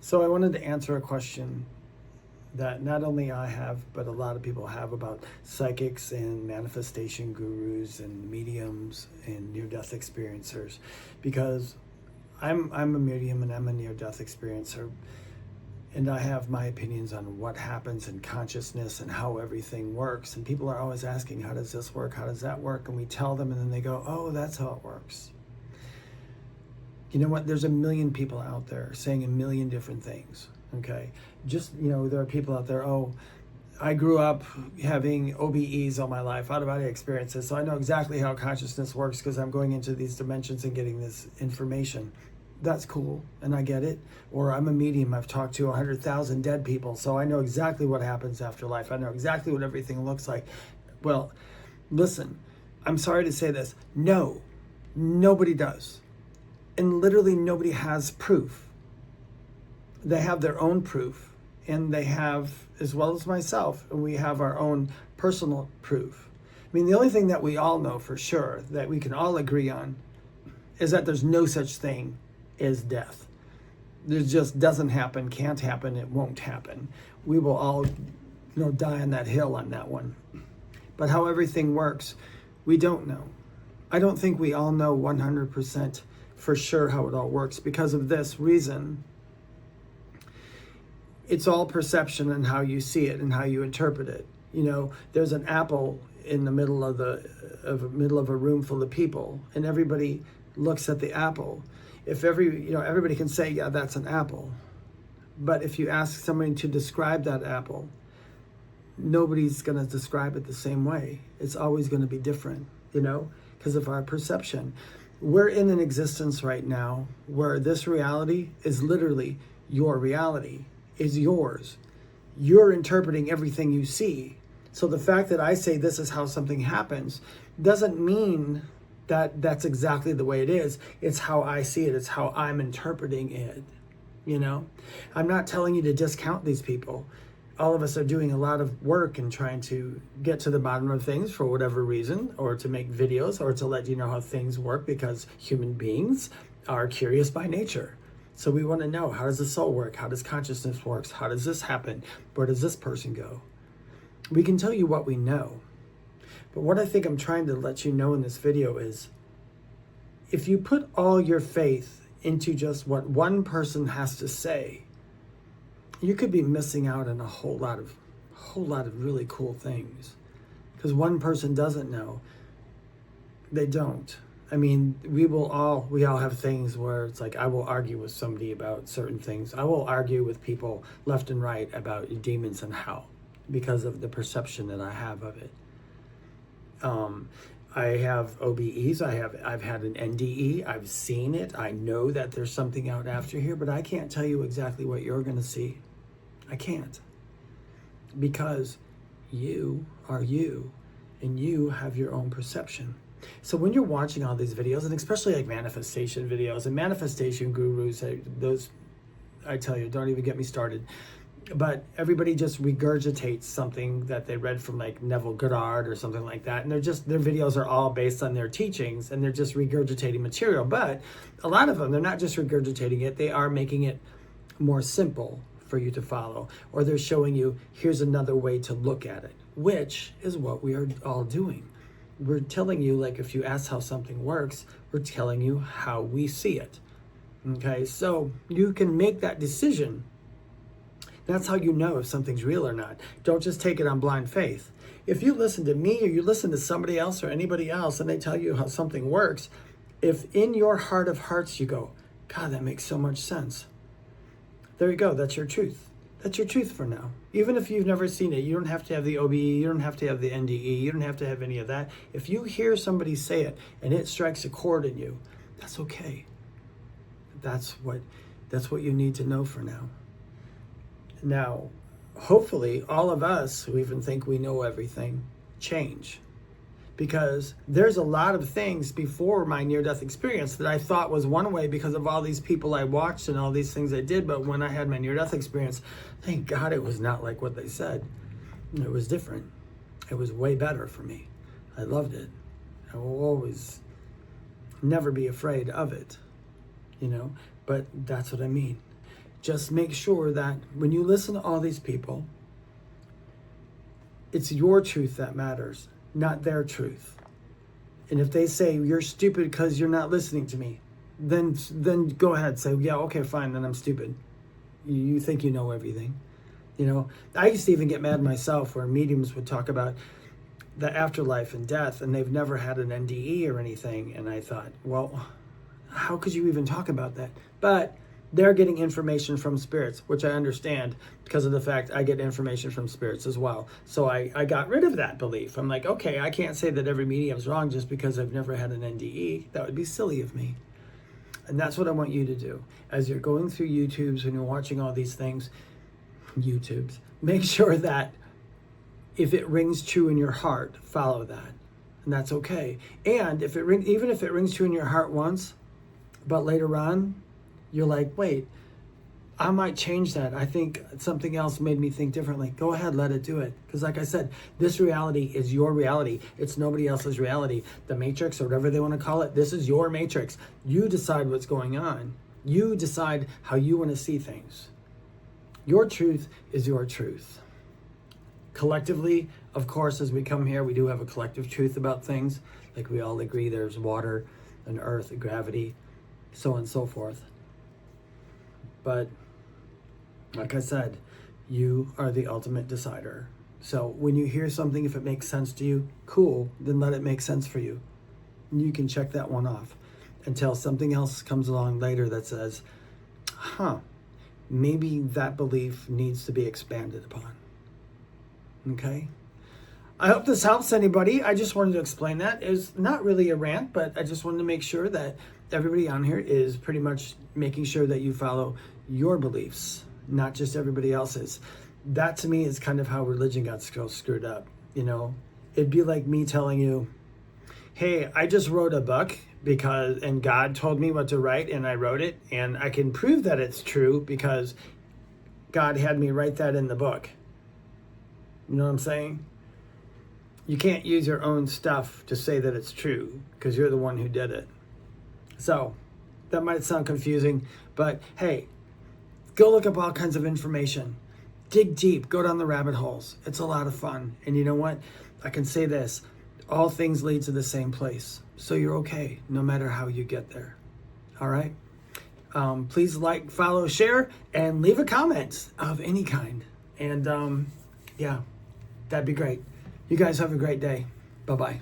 So I wanted to answer a question that not only I have, but a lot of people have about psychics and manifestation gurus and mediums and near-death experiencers, because I'm a medium and I'm a near-death experiencer, and I have my opinions on what happens in consciousness and how everything works. And people are always asking, how does this work? How does that work? And we tell them, and then they go, oh, that's how it works. You know what? There's a million people out there saying a million different things. Okay. Just, there are people out there, oh, I grew up having OBEs all my life, out of body experiences. So I know exactly how consciousness works because I'm going into these dimensions and getting this information. That's cool. And I get it. Or I'm a medium. I've talked to 100,000 dead people. So I know exactly what happens after life. I know exactly what everything looks like. Well, listen, I'm sorry to say this. No, nobody does. And literally nobody has proof. They have their own proof, and they have, as well as myself, and we have our own personal proof. I mean, the only thing that we all know for sure, that we can all agree on, is that there's no such thing as death. It just doesn't happen, can't happen, it won't happen. We will all, die on that hill on that one. But how everything works, we don't know. I don't think we all know 100% for sure how it all works because of this reason. It's all perception and how you see it and how you interpret it. There's an apple in the middle of a room full of people, and everybody looks at the apple. If everybody can say, yeah, that's an apple. But if you ask somebody to describe that apple, nobody's going to describe it the same way. It's always going to be different, because of our perception. We're in an existence right now where this reality is literally your reality, is yours. You're interpreting everything you see. So the fact that I say this is how something happens doesn't mean that that's exactly the way it is. It's how I see it. It's how I'm interpreting it. I'm not telling you to discount these people. All of us are doing a lot of work and trying to get to the bottom of things for whatever reason, or to make videos, or to let you know how things work, because human beings are curious by nature. So we want to know, how does the soul work? How does consciousness work? How does this happen? Where does this person go? We can tell you what we know. But what I think I'm trying to let you know in this video is, if you put all your faith into just what one person has to say, you could be missing out on a whole lot of really cool things. Because one person doesn't know. They don't. I mean, we all have things where it's like, I will argue with somebody about certain things. I will argue with people left and right about demons and hell because of the perception that I have of it. I have OBEs. I've had an NDE. I've seen it. I know that there's something out after here, but I can't tell you exactly what you're going to see. I can't. Because you are you, and you have your own perception. So when you're watching all these videos, and especially like manifestation videos and manifestation gurus, those, I tell you, don't even get me started. But everybody just regurgitates something that they read from like Neville Goddard or something like that. And their videos are all based on their teachings, and they're just regurgitating material. But a lot of them, they're not just regurgitating it, they are making it more simple for you to follow. Or they're showing you, here's another way to look at it, which is what we are all doing. We're telling you, like, if you ask how something works, we're telling you how we see it. Okay, so you can make that decision. That's how you know if something's real or not. Don't just take it on blind faith. If you listen to me, or you listen to somebody else or anybody else, and they tell you how something works, if in your heart of hearts you go, God, that makes so much sense. There you go, that's your truth. That's your truth for now. Even if you've never seen it, you don't have to have the OBE, you don't have to have the NDE, you don't have to have any of that. If you hear somebody say it and it strikes a chord in you, that's okay. That's what you need to know for now. Now, hopefully, all of us who even think we know everything change. Because there's a lot of things before my near-death experience that I thought was one way because of all these people I watched and all these things I did. But when I had my near-death experience, thank God it was not like what they said. It was different. It was way better for me. I loved it. I will always never be afraid of it, But that's what I mean. just make sure that when you listen to all these people, it's your truth that matters, not their truth. And if they say you're stupid because you're not listening to me, then go ahead, say, yeah, okay, fine, then I'm stupid. You think you know everything. You know, I used to even get mad myself where mediums would talk about the afterlife and death, and they've never had an NDE or anything. And I thought, well, how could you even talk about that? But they're getting information from spirits, which I understand because of the fact I get information from spirits as well. So I got rid of that belief. I'm like, okay, I can't say that every medium's wrong just because I've never had an NDE. That would be silly of me. And that's what I want you to do. As you're going through YouTubes and you're watching all these things, make sure that if it rings true in your heart, follow that. And that's okay. And even if it rings true in your heart once, but later on, you're like, wait, I might change that. I think something else made me think differently. Go ahead, let it do it. Because like I said, this reality is your reality. It's nobody else's reality. The matrix, or whatever they want to call it, this is your matrix. You decide what's going on. You decide how you want to see things. Your truth is your truth. Collectively, of course, as we come here, we do have a collective truth about things. Like we all agree there's water and earth and gravity, so on and so forth. But like I said, you are the ultimate decider. So when you hear something, if it makes sense to you, cool, then let it make sense for you. And you can check that one off until something else comes along later that says, maybe that belief needs to be expanded upon. Okay? I hope this helps anybody. I just wanted to explain that. It's not really a rant, but I just wanted to make sure that everybody on here is pretty much making sure that you follow your beliefs, not just everybody else's. That to me is kind of how religion got so screwed up. You know, it'd be like me telling you, hey, I just wrote a book and God told me what to write and I wrote it, and I can prove that it's true because God had me write that in the book. You know what I'm saying? You can't use your own stuff to say that it's true because you're the one who did it. So that might sound confusing, but hey, go look up all kinds of information. Dig deep, go down the rabbit holes. It's a lot of fun. And you know what? I can say this, all things lead to the same place. So you're okay, no matter how you get there. All right? Please like, follow, share, and leave a comment of any kind. And yeah, that'd be great. You guys have a great day. Bye-bye.